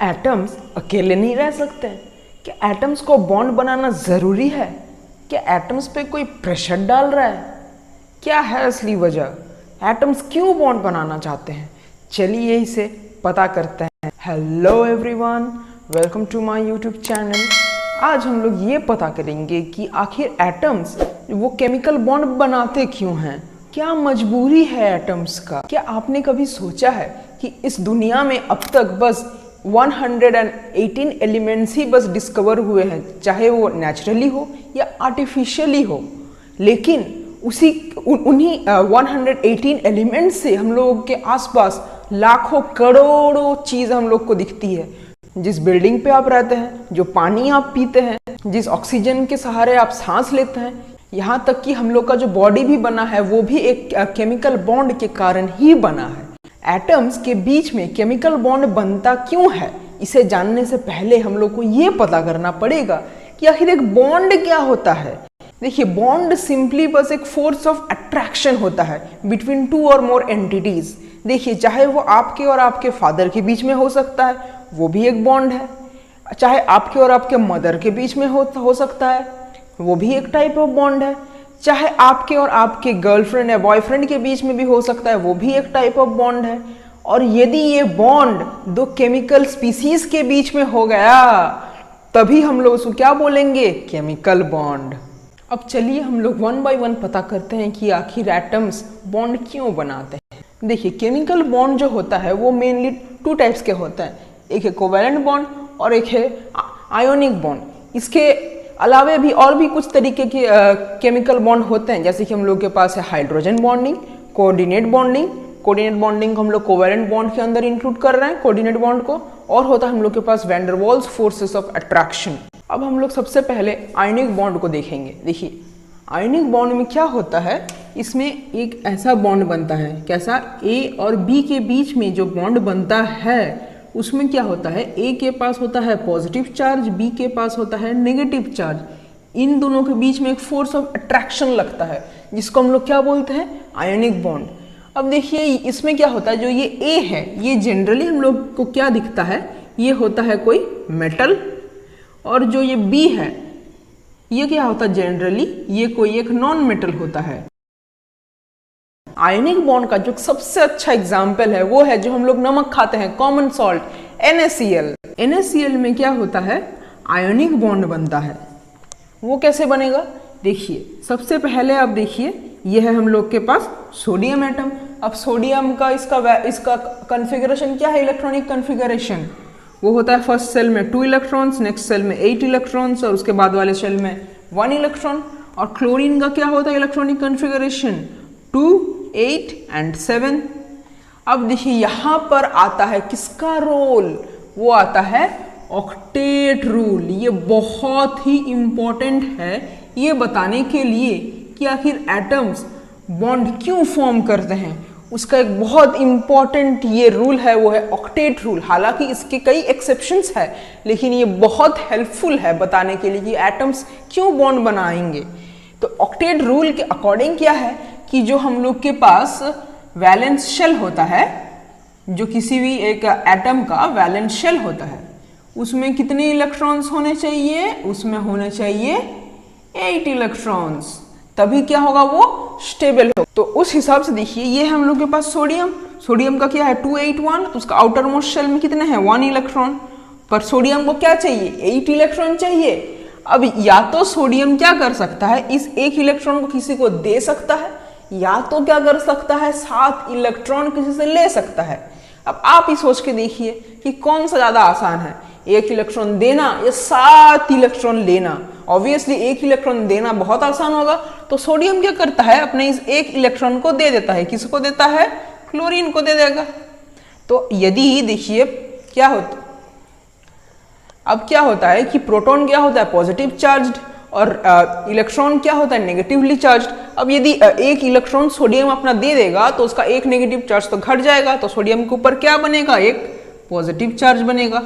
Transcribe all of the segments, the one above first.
Atoms अकेले नहीं रह सकते? क्या एटम्स को बॉन्ड बनाना ज़रूरी है? क्या एटम्स पे कोई प्रेशर डाल रहा है? क्या है असली वजह? एटम्स क्यों बॉन्ड बनाना चाहते हैं? चलिए इसे पता करते हैं। Hello everyone, welcome to my YouTube channel. आज हम लोग ये पता करेंगे कि आखिर एटम्स वो केमिकल बॉन्ड बनाते क्यों हैं। क्या मजबूरी है एटम्स का? क्या आपने कभी सोचा है कि इस दुनिया में अब तक बस 118 एलिमेंट्स ही बस डिस्कवर हुए हैं, चाहे वो नेचुरली हो या आर्टिफिशियली हो, लेकिन उन्हीं 118 एलिमेंट्स से हम लोगों के आसपास लाखों करोड़ों चीज़ हम लोग को दिखती है। जिस बिल्डिंग पे आप रहते हैं, जो पानी आप पीते हैं, जिस ऑक्सीजन के सहारे आप सांस लेते हैं, यहाँ तक कि हम लोग का जो बॉडी भी बना है वो भी एक केमिकल बॉन्ड के कारण ही बना है। एटम्स के बीच में केमिकल बॉन्ड बनता क्यों है, इसे जानने से पहले हम लोग को ये पता करना पड़ेगा कि आखिर एक बॉन्ड क्या होता है। देखिए, बॉन्ड सिंपली बस एक फोर्स ऑफ अट्रैक्शन होता है बिटवीन टू और मोर एंटिटीज। देखिए, चाहे वो आपके और आपके फादर के बीच में हो सकता है, वो भी एक बॉन्ड है। चाहे आपके और आपके मदर के बीच में हो सकता है, वो भी एक टाइप ऑफ बॉन्ड है। चाहे आपके और आपके गर्लफ्रेंड या बॉयफ्रेंड के बीच में भी हो सकता है, वो भी एक टाइप ऑफ बॉन्ड है। और यदि ये बॉन्ड दो केमिकल स्पीसीज के बीच में हो गया, तभी हम लोग उसको क्या बोलेंगे? Chemical bond. अब चलिए हम लोग वन बाय वन पता करते हैं कि आखिर एटम्स बॉन्ड क्यों बनाते हैं। देखिए, केमिकल बॉन्ड जो होता है वो मेनली टू टाइप्स के होते हैं। एक है कोवैलेंट बॉन्ड और एक है आयोनिक बॉन्ड। इसके अलावे भी और भी कुछ तरीके के केमिकल बॉन्ड होते हैं, जैसे कि हम लोग के पास है hydrogen bonding, coordinate bonding. Coordinate bonding को हम लोग कोवैलेंट बॉन्ड के अंदर इंक्लूड कर रहे हैं, कोऑर्डिनेट बॉन्ड को। और होता है हम लोग के पास van der Waals forces of attraction. अब हम लोग सबसे पहले आयनिक बॉन्ड को देखेंगे। देखिए, आयनिक बॉन्ड में क्या होता है, इसमें एक ऐसा बॉन्ड बनता है, कैसा? ए और बी के बीच में जो बॉन्ड बनता है उसमें क्या होता है, ए के पास होता है पॉजिटिव चार्ज, बी के पास होता है नेगेटिव चार्ज। इन दोनों के बीच में एक फोर्स ऑफ अट्रैक्शन लगता है, जिसको हम लोग क्या बोलते हैं? Ionic bond. अब देखिए, इसमें क्या होता है, जो ये ए है ये जनरली हम लोग को क्या दिखता है, ये होता है कोई मेटल। और जो ये बी है ये क्या होता है, जनरली ये कोई एक नॉन मेटल होता है। आयनिक बॉन्ड का जो सबसे अच्छा एग्जाम्पल है वो है जो हम लोग नमक खाते हैं, कॉमन सॉल्ट, NaCl। NaCl में क्या होता है, आयनिक बॉन्ड बनता है। वो कैसे बनेगा? देखिए, सबसे पहले आप देखिए, ये है हम लोग के पास सोडियम एटम। अब सोडियम का इसका कॉन्फ़िगरेशन क्या है, इलेक्ट्रॉनिक कॉन्फ़िगरेशन? वो होता है फर्स्ट सेल में 2 इलेक्ट्रॉन्स, नेक्स्ट सेल में 8 इलेक्ट्रॉन्स और उसके बाद वाले सेल में 1 इलेक्ट्रॉन। और क्लोरीन का क्या होता है इलेक्ट्रॉनिक कॉन्फ़िगरेशन? 2, 8 and 7। अब देखिए, यहाँ पर आता है किसका रोल? वो आता है ऑक्टेट रूल। ये बहुत ही इंपॉर्टेंट है ये बताने के लिए कि आखिर एटम्स बॉन्ड क्यों फॉर्म करते हैं। उसका एक बहुत इंपॉर्टेंट ये रूल है, वो है ऑक्टेट रूल। हालांकि इसके कई एक्सेप्शंस है, लेकिन ये बहुत हेल्पफुल है बताने के लिए कि एटम्स क्यों बॉन्ड बनाएंगे। तो ऑक्टेट रूल के अकॉर्डिंग क्या है कि जो हम लोग के पास वैलेंस शेल होता है, जो किसी भी एक एटम का वैलेंस शेल होता है, उसमें कितने इलेक्ट्रॉन्स होने चाहिए? उसमें होने चाहिए 8 इलेक्ट्रॉन्स, तभी क्या होगा, वो स्टेबल हो। तो उस हिसाब से देखिए, ये हम लोग के पास सोडियम का क्या है 281, तो उसका आउटर मोस्ट शेल में कितने हैं 1 इलेक्ट्रॉन। पर सोडियम को क्या चाहिए, 8 इलेक्ट्रॉन चाहिए। अब या तो सोडियम क्या कर सकता है, इस 1 इलेक्ट्रॉन को किसी को दे सकता है, या तो क्या कर सकता है 7 इलेक्ट्रॉन किसी से ले सकता है। अब आप ही सोच के देखिए कि कौन सा ज्यादा आसान है, 1 इलेक्ट्रॉन देना या 7 इलेक्ट्रॉन लेना। ऑब्वियसली 1 इलेक्ट्रॉन देना बहुत आसान होगा, तो सोडियम क्या करता है, अपने इस 1 इलेक्ट्रॉन को दे देता है। किसको देता है? क्लोरीन को दे देगा। तो यदि देखिए क्या होता, अब क्या होता है कि प्रोटॉन क्या होता है, पॉजिटिव चार्ज्ड, और इलेक्ट्रॉन क्या होता है, नेगेटिवली चार्ज्ड। अब यदि 1 इलेक्ट्रॉन सोडियम अपना दे देगा तो उसका एक नेगेटिव चार्ज तो घट जाएगा, तो सोडियम के ऊपर क्या बनेगा, एक पॉजिटिव चार्ज बनेगा।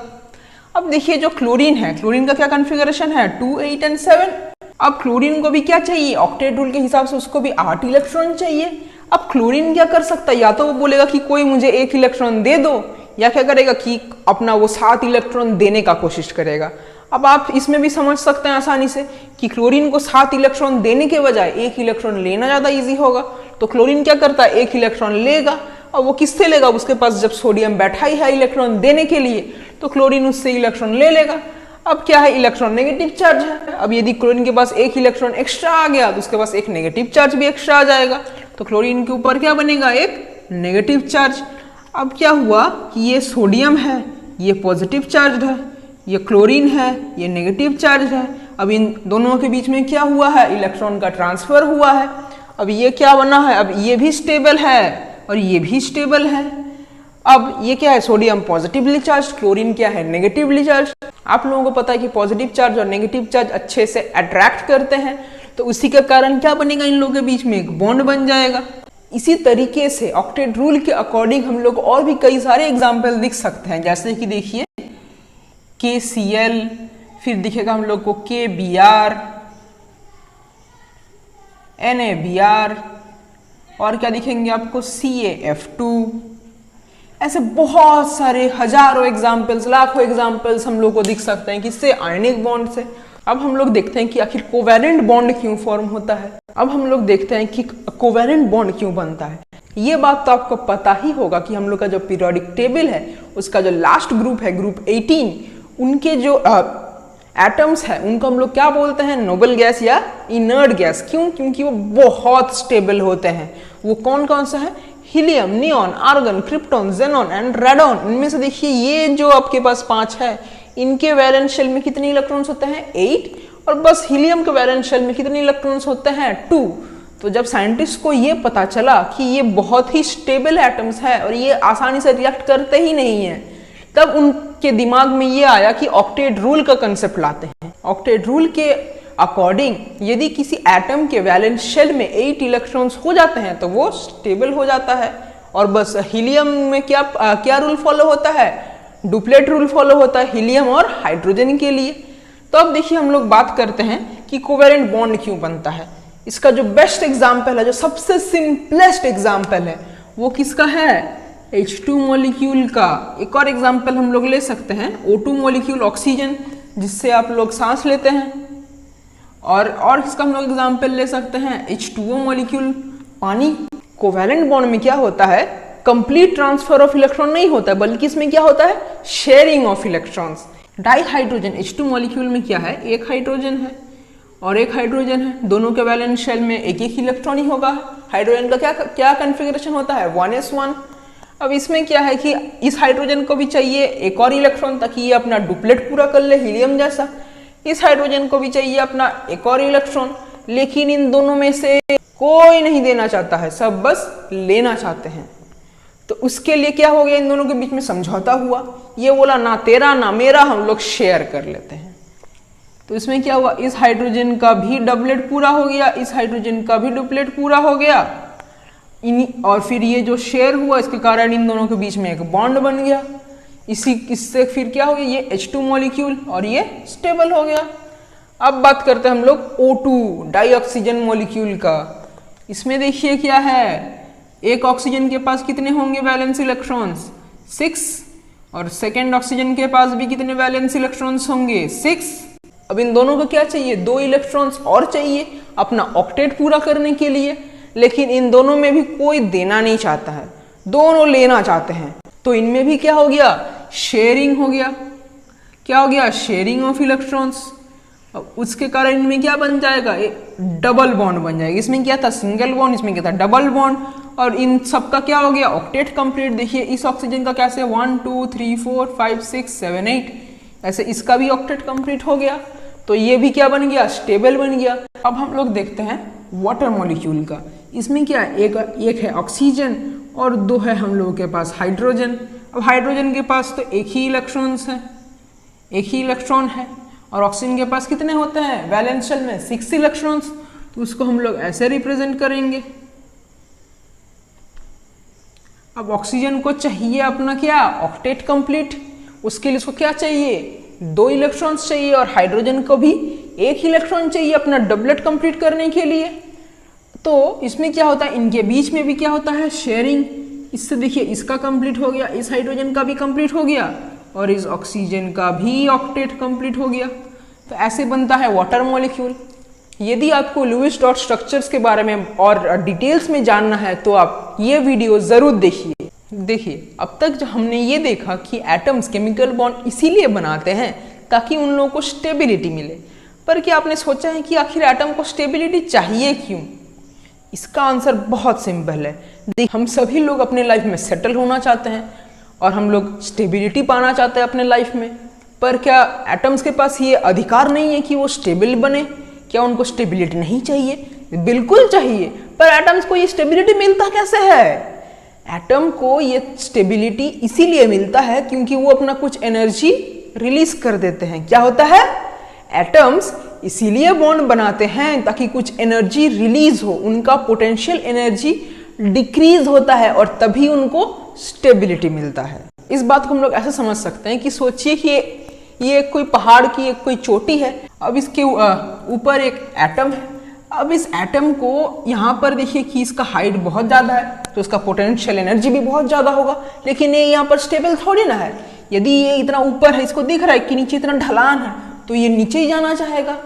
अब देखिए, जो क्लोरीन है, क्लोरीन का क्या कॉन्फ़िगरेशन है 2, 8 and 7। अब क्लोरीन को भी क्या चाहिए, ऑक्टेट रूल के हिसाब से उसको भी 8 इलेक्ट्रॉन चाहिए। अब क्लोरीन क्या कर सकता है, या तो वो बोलेगा कि कोई मुझे 1 इलेक्ट्रॉन दे दो, या क्या करेगा कि अपना वो 7 इलेक्ट्रॉन देने का कोशिश करेगा। अब आप इसमें भी समझ सकते हैं आसानी से कि क्लोरीन को 7 इलेक्ट्रॉन देने के बजाय 1 इलेक्ट्रॉन लेना ज़्यादा इजी होगा। तो क्लोरीन क्या करता है, 1 इलेक्ट्रॉन लेगा। और वो किससे लेगा, उसके पास जब सोडियम बैठा ही है इलेक्ट्रॉन देने के लिए, तो क्लोरीन उससे इलेक्ट्रॉन ले लेगा। अब क्या है, इलेक्ट्रॉन नेगेटिव चार्ज है। अब यदि क्लोरीन के पास 1 इलेक्ट्रॉन एक्स्ट्रा आ गया तो उसके पास एक नेगेटिव चार्ज भी एक्स्ट्रा आ जाएगा। तो क्लोरीन के ऊपर क्या बनेगा, एक नेगेटिव चार्ज। अब क्या हुआ कि ये सोडियम है, ये पॉजिटिव चार्ज है, ये क्लोरीन है, ये नेगेटिव चार्ज है। अब इन दोनों के बीच में क्या हुआ है, इलेक्ट्रॉन का ट्रांसफर हुआ है। अब ये क्या बना है, अब ये भी स्टेबल है और ये भी स्टेबल है। अब ये क्या है, सोडियम पॉजिटिवली चार्ज, क्लोरीन क्या है, नेगेटिवली चार्ज। आप लोगों को पता है कि पॉजिटिव चार्ज और नेगेटिव चार्ज अच्छे से अट्रैक्ट करते हैं, तो उसी के कारण क्या बनेगा, इन लोगों के बीच में एक बॉन्ड बन जाएगा। इसी तरीके से ऑक्टेट रूल के अकॉर्डिंग हम लोग और भी कई सारे एग्जाम्पल लिख सकते हैं, जैसे कि देखिए KCl, फिर दिखेगा हम लोग को KBr, NaBr, और क्या दिखेंगे आपको CaF2। ऐसे बहुत सारे हजारों एग्जाम्पल्स, लाखों एग्जाम्पल्स हम लोग को दिख सकते हैं किससे, आयनिक बॉन्ड से। अब हम लोग देखते हैं कि आखिर कोवेलेंट बॉन्ड क्यों फॉर्म होता है। अब हम लोग देखते हैं कि कोवेलेंट बॉन्ड क्यों बनता है। ये बात तो आपको पता ही होगा कि हम लोग का जो पीरियोडिक टेबल है उसका जो लास्ट ग्रुप है, ग्रुप 18, उनके जो एटम्स है उनको हम लोग क्या बोलते हैं, नोबल गैस या इनर्ट गैस। क्यों, क्योंकि वो बहुत स्टेबल होते हैं। वो कौन कौन सा है, helium, neon, argon, krypton, xenon and radon. इनमें से देखिए ये जो आपके पास 5 है, इनके वैलेंस शेल में कितने इलेक्ट्रॉन्स होते हैं, 8। और बस हीलियम के वैलेंस शेल में कितने इलेक्ट्रॉन्स होते हैं, 2। तो जब साइंटिस्ट को ये पता चला कि ये बहुत ही स्टेबल एटम्स है और ये आसानी से रिएक्ट करते ही नहीं है, तब उनके दिमाग में ये आया कि ऑक्टेट रूल का कंसेप्ट लाते हैं। ऑक्टेट रूल के अकॉर्डिंग यदि किसी एटम के वैलेंस शेल में 8 इलेक्ट्रॉन्स हो जाते हैं तो वो स्टेबल हो जाता है। और बस हीलियम में क्या रूल फॉलो होता है, डुप्लेट रूल फॉलो होता है हीलियम और हाइड्रोजन के लिए। तो अब देखिए हम लोग बात करते हैं कि कोवेलेंट बॉन्ड क्यों बनता है। इसका जो बेस्ट एग्जाम्पल है, जो सबसे सिंपलेस्ट एग्जाम्पल है, वो किसका है, H2 मॉलिक्यूल का। एक और एग्जाम्पल हम लोग ले सकते हैं, O2 मॉलिक्यूल, ऑक्सीजन, जिससे आप लोग सांस लेते हैं। और इसका हम लोग एग्जाम्पल ले सकते हैं H2O मॉलिक्यूल, पानी। कोवेलेंट बॉन्ड में क्या होता है, कंप्लीट ट्रांसफर ऑफ इलेक्ट्रॉन नहीं होता है, बल्कि इसमें क्या होता है, sharing of electrons. Di hydrogen H2 molecule में क्या है, एक हाइड्रोजन है और एक हाइड्रोजन है, दोनों के वैलेंस शेल में एक एक इलेक्ट्रॉन ही होगा। हाइड्रोजन का क्या कन्फिगरेशन होता है, 1s1। अब इसमें क्या है कि इस हाइड्रोजन को भी चाहिए एक और इलेक्ट्रॉन ताकि ये अपना डुप्लेट पूरा कर ले, हीलियम जैसा। इस हाइड्रोजन को भी चाहिए अपना एक और इलेक्ट्रॉन, लेकिन इन दोनों में से कोई नहीं देना चाहता है, सब बस लेना चाहते हैं। तो उसके लिए क्या हो गया, इन दोनों के बीच में समझौता हुआ। ये बोला ना तेरा ना मेरा, हम लोग शेयर कर लेते हैं। तो इसमें क्या हुआ, इस हाइड्रोजन का भी डबलेट पूरा हो गया, इस हाइड्रोजन का भी डुप्लेट पूरा हो गया। और फिर ये जो शेयर हुआ इसके कारण इन दोनों के बीच में एक बॉन्ड बन गया। इससे फिर क्या हो गया, ये H2 मॉलिक्यूल और ये स्टेबल हो गया। अब बात करते हैं हम लोग O2 डाई ऑक्सीजन मॉलिक्यूल का। इसमें देखिए क्या है, एक ऑक्सीजन के पास कितने होंगे वैलेंस इलेक्ट्रॉन्स, 6। और सेकेंड ऑक्सीजन के पास भी कितने वैलेंस इलेक्ट्रॉन्स होंगे, 6। अब इन दोनों को क्या चाहिए, 2 इलेक्ट्रॉन्स और चाहिए अपना ऑक्टेट पूरा करने के लिए। लेकिन इन दोनों में भी कोई देना नहीं चाहता है, दोनों लेना चाहते हैं। तो इनमें भी क्या हो गया, शेयरिंग हो गया। क्या हो गया, शेयरिंग ऑफ इलेक्ट्रॉन्स। अब उसके कारण इनमें क्या बन जाएगा, एक डबल बॉन्ड बन जाएगा। इसमें क्या था, सिंगल बॉन्ड, इसमें क्या था, डबल बॉन्ड। और इन सबका क्या हो गया, ऑक्टेट कंप्लीट। देखिए इस ऑक्सीजन का कैसे 1 2 3 4 5 6 7 8, ऐसे इसका भी ऑक्टेट कंप्लीट हो गया। तो ये भी क्या बन गया, स्टेबल बन गया। अब हम लोग देखते हैं वाटर मॉलिक्यूल का। इसमें क्या है, एक है ऑक्सीजन और 2 है हम लोगों के पास हाइड्रोजन। अब हाइड्रोजन के पास तो एक ही इलेक्ट्रॉन्स है, एक ही इलेक्ट्रॉन है। और ऑक्सीजन के पास कितने होते हैं, वैलेंस शेल में 6 इलेक्ट्रॉन्स। तो उसको हम लोग ऐसे रिप्रेजेंट करेंगे। अब ऑक्सीजन को चाहिए अपना क्या, ऑक्टेट कंप्लीट। उसके लिए उसको क्या चाहिए, 2 इलेक्ट्रॉन्स चाहिए। और हाइड्रोजन को भी 1 इलेक्ट्रॉन चाहिए अपना डबलेट कंप्लीट करने के लिए। तो इसमें क्या होता है, इनके बीच में भी क्या होता है, शेयरिंग। इससे देखिए इसका कंप्लीट हो गया, इस हाइड्रोजन का भी कंप्लीट हो गया और इस ऑक्सीजन का भी ऑक्टेट कंप्लीट हो गया। तो ऐसे बनता है वाटर मॉलिक्यूल। यदि आपको लुईस डॉट स्ट्रक्चर्स के बारे में और डिटेल्स में जानना है तो आप ये वीडियो जरूर देखिए। देखिए अब तक जो हमने ये देखा कि एटम्स केमिकल बॉन्ड इसीलिए बनाते हैं ताकि उन लोगों को स्टेबिलिटी मिले। पर क्या आपने सोचा है कि आखिर एटम को स्टेबिलिटी चाहिए क्यों? इसका आंसर बहुत सिंपल है। हम सभी लोग अपने लाइफ में सेटल होना चाहते हैं और हम लोग स्टेबिलिटी पाना चाहते हैं अपने लाइफ में। पर क्या एटम्स के पास ये अधिकार नहीं है कि वो स्टेबल बने? क्या उनको स्टेबिलिटी नहीं चाहिए? बिल्कुल चाहिए। पर एटम्स को ये स्टेबिलिटी मिलता कैसे है? एटम को ये स्टेबिलिटी इसीलिए मिलता है क्योंकि वो अपना कुछ एनर्जी रिलीज कर देते हैं। क्या होता है? एटम्स इसीलिए बॉन्ड बनाते हैं ताकि कुछ एनर्जी रिलीज हो, उनका पोटेंशियल एनर्जी डिक्रीज होता है और तभी उनको स्टेबिलिटी मिलता है। इस बात को हम लोग ऐसे समझ सकते हैं कि सोचिए कि ये कोई पहाड़ की एक कोई चोटी है, अब इसके ऊपर एक एटम है। अब इस एटम को यहाँ पर देखिए कि इसका हाइट बहुत ज़्यादा है तो इसका पोटेंशियल एनर्जी भी बहुत ज़्यादा होगा, लेकिन ये यहाँ पर स्टेबल थोड़ी ना है। यदि ये इतना ऊपर है, इसको दिख रहा है कि नीचे इतना ढलान है, तो ये नीचे ही जाना चाहेगा।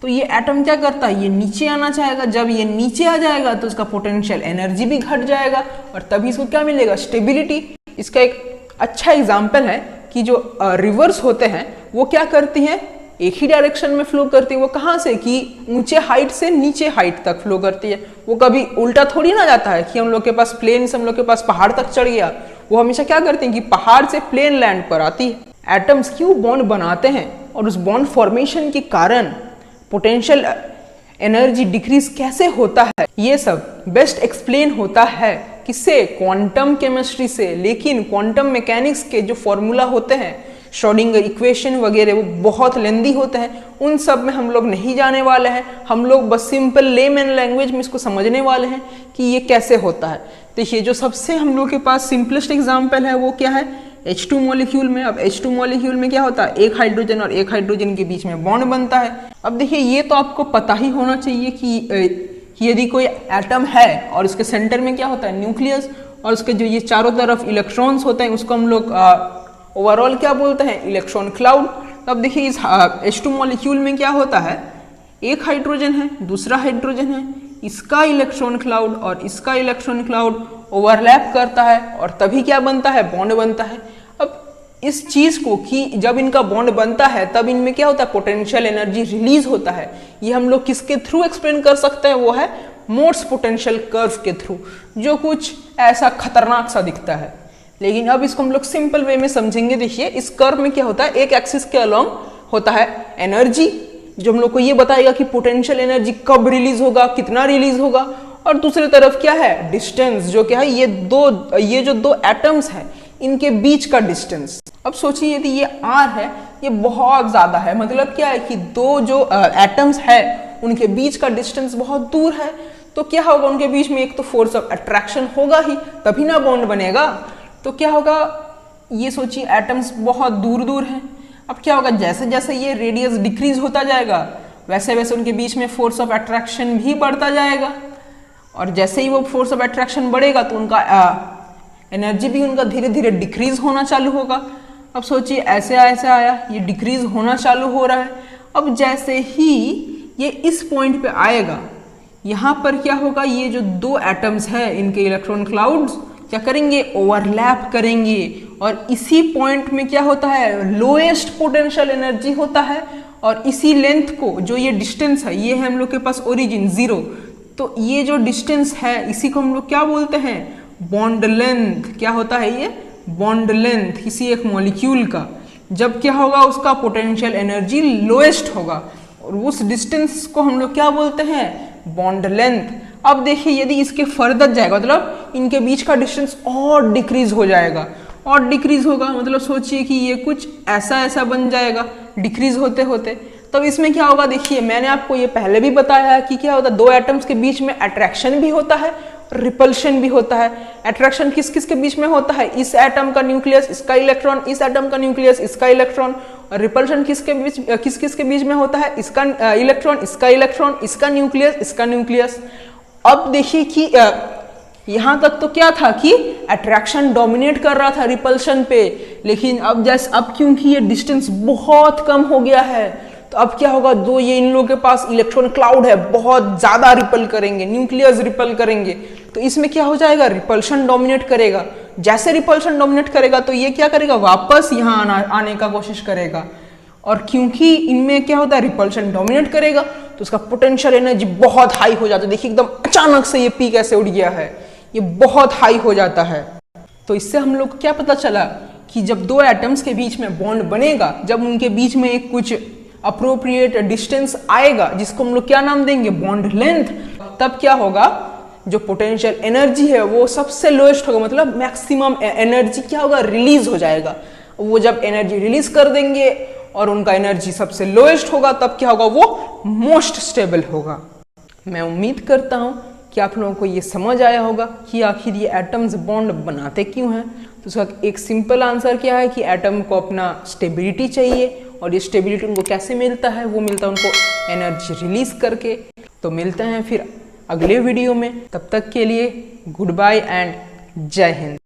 तो ये एटम क्या करता है? ये नीचे आना चाहेगा। जब ये नीचे आ जाएगा तो इसका पोटेंशियल एनर्जी भी घट जाएगा और तभी इसको क्या मिलेगा? स्टेबिलिटी। इसका एक अच्छा एग्जाम्पल है कि जो रिवर्स होते हैं वो क्या करती हैं? एक ही डायरेक्शन में फ्लो करती है। वो कहाँ से? कि ऊंचे हाइट से नीचे हाइट तक फ्लो करती है। वो कभी उल्टा थोड़ी ना जाता है कि हम लोग के पास प्लेन से हम लोग के पास पहाड़ तक चढ़ गया। वो हमेशा क्या करते हैं कि पहाड़ से प्लेन लैंड पर आती है। एटम्स क्यों बॉन्ड बनाते हैं और उस बॉन्ड फॉर्मेशन के कारण पोटेंशियल एनर्जी डिक्रीज कैसे होता है, ये सब बेस्ट एक्सप्लेन होता है किससे? क्वांटम केमिस्ट्री से। लेकिन क्वांटम मैकेनिक्स के जो फॉर्मूला होते हैं, श्रोडिंगर इक्वेशन वगैरह, वो बहुत लेंदी होते हैं। उन सब में हम लोग नहीं जाने वाले हैं। हम लोग बस सिंपल लेमैन लैंग्वेज में इसको समझने वाले हैं कि ये कैसे होता है। देखिए जो सबसे हम लोग के पास सिंपलेस्ट एग्जाम्पल है वो क्या है? H2 मॉलिक्यूल में। अब H2 मॉलिक्यूल में क्या होता है? एक हाइड्रोजन और एक हाइड्रोजन के बीच में बॉन्ड बनता है। अब देखिए ये तो आपको पता ही होना चाहिए कि यदि कोई एटम है और उसके सेंटर में क्या होता है? न्यूक्लियस, और उसके जो ये चारों तरफ इलेक्ट्रॉन्स होते हैं उसको हम लोग ओवरऑल क्या बोलते हैं? Electron cloud. अब देखिए इस H2 मॉलिक्यूल में क्या होता है? एक हाइड्रोजन है, दूसरा हाइड्रोजन है, इसका इलेक्ट्रॉन क्लाउड और इसका इलेक्ट्रॉन क्लाउड ओवरलैप करता है और तभी क्या बनता है? बॉन्ड बनता है। अब इस चीज को कि जब इनका बॉन्ड बनता है तब इनमें क्या होता है? पोटेंशियल एनर्जी रिलीज होता है। ये हम लोग किसके थ्रू एक्सप्लेन कर सकते हैं? वो है मोर्स पोटेंशियल कर्व के थ्रू, जो कुछ ऐसा खतरनाक सा दिखता है। लेकिन अब इसको हम लोग सिंपल वे में समझेंगे। देखिए इस कर्व में क्या होता है? एक एक्सिस के अलोंग होता है एनर्जी, जो हम लोग को ये बताएगा कि पोटेंशियल एनर्जी कब रिलीज होगा, कितना रिलीज होगा। और दूसरी तरफ क्या है? डिस्टेंस, जो क्या है? ये जो दो एटम्स हैं इनके बीच का डिस्टेंस। अब सोचिए यदि ये r है, ये बहुत ज्यादा है, मतलब क्या है कि दो जो एटम्स है उनके बीच का डिस्टेंस बहुत दूर है। तो क्या होगा? उनके बीच में एक तो फोर्स ऑफ अट्रैक्शन होगा ही, तभी ना बॉन्ड बनेगा। तो क्या होगा? ये सोचिए एटम्स बहुत दूर दूर हैं। अब क्या होगा? जैसे जैसे ये रेडियस डिक्रीज होता जाएगा वैसे वैसे उनके बीच में फोर्स ऑफ अट्रैक्शन भी बढ़ता जाएगा, और जैसे ही वो फोर्स ऑफ अट्रैक्शन बढ़ेगा तो उनका एनर्जी भी उनका धीरे धीरे डिक्रीज होना चालू होगा। अब सोचिए ऐसे ऐसे आया, ये डिक्रीज होना चालू हो रहा है। अब जैसे ही ये इस पॉइंट पे आएगा, यहाँ पर क्या होगा? ये जो दो एटम्स है इनके इलेक्ट्रॉन क्लाउड्स क्या करेंगे? ओवरलैप करेंगे, और इसी पॉइंट में क्या होता है? लोएस्ट पोटेंशियल एनर्जी होता है। और इसी लेंथ को, जो ये डिस्टेंस है, ये है हम लोग के पास ओरिजिन 0, तो ये जो डिस्टेंस है इसी को हम लोग क्या बोलते हैं? Bond length. क्या होता है ये? बॉन्ड लेंथ किसी एक मॉलिक्यूल का। जब क्या होगा? उसका पोटेंशियल एनर्जी लोएस्ट होगा, और उस डिस्टेंस को हम लोग क्या बोलते हैं? Bond length. अब देखिए यदि इसके फर्दर जाएगा, मतलब इनके बीच का डिस्टेंस और डिक्रीज हो जाएगा, और डिक्रीज होगा, मतलब सोचिए कि ये कुछ ऐसा ऐसा बन जाएगा डिक्रीज होते होते। तब इसमें क्या होगा? देखिए मैंने आपको ये पहले भी बताया है कि क्या होता है? दो एटम्स के बीच में अट्रैक्शन भी होता है, रिपल्शन भी होता है। अट्रैक्शन किस किस के बीच में होता है? इस एटम का न्यूक्लियस, इसका इलेक्ट्रॉन, इस एटम का न्यूक्लियस, इसका इलेक्ट्रॉन। और रिपल्शन किस किस के बीच में होता है? इसका इलेक्ट्रॉन, इसका इलेक्ट्रॉन, इसका न्यूक्लियस, इसका न्यूक्लियस। अब देखिए कि यहाँ तक तो क्या था कि अट्रैक्शन डोमिनेट कर रहा था रिपल्शन पे, लेकिन अब क्योंकि ये डिस्टेंस बहुत कम हो गया है, तो अब क्या होगा, दो ये इन लोगों के पास इलेक्ट्रॉन क्लाउड है, बहुत ज्यादा रिपल करेंगे, न्यूक्लियस रिपल करेंगे, तो इसमें क्या हो जाएगा, रिपल्शन डोमिनेट करेगा। जैसे रिपल्शन डोमिनेट करेगा तो ये क्या करेगा, वापस यहाँ आने का कोशिश करेगा, और क्योंकि इनमें क्या होता है, रिपल्शन डोमिनेट करेगा, तो उसका पोटेंशियल एनर्जी बहुत हाई हो जाता है। देखिए एकदम अचानक से ये पी कैसे उड़ गया है, ये बहुत हाई हो जाता है। तो इससे हम लोग को क्या पता चला कि जब दो एटम्स के बीच में बॉन्ड बनेगा, जब उनके बीच में एक कुछ अप्रोप्रिएट डिस्टेंस आएगा, जिसको हम लोग क्या नाम देंगे, बॉन्ड लेंथ, तब क्या होगा, जो पोटेंशियल एनर्जी है वो सबसे लोएस्ट होगा, मतलब मैक्सिमम एनर्जी क्या होगा, रिलीज हो जाएगा। वो जब एनर्जी रिलीज कर देंगे और उनका एनर्जी सबसे लोएस्ट होगा, तब क्या होगा, वो मोस्ट स्टेबल होगा। मैं उम्मीद करता हूं कि आप लोगों को ये समझ आया होगा कि आखिर ये एटम्स बॉन्ड बनाते क्यों हैं। तो उसका एक सिंपल आंसर क्या है कि एटम को अपना स्टेबिलिटी चाहिए, और ये स्टेबिलिटी उनको कैसे मिलता है, वो मिलता है उनको एनर्जी रिलीज करके। तो मिलते हैं फिर अगले वीडियो में, तब तक के लिए गुड बाय एंड जय हिंद।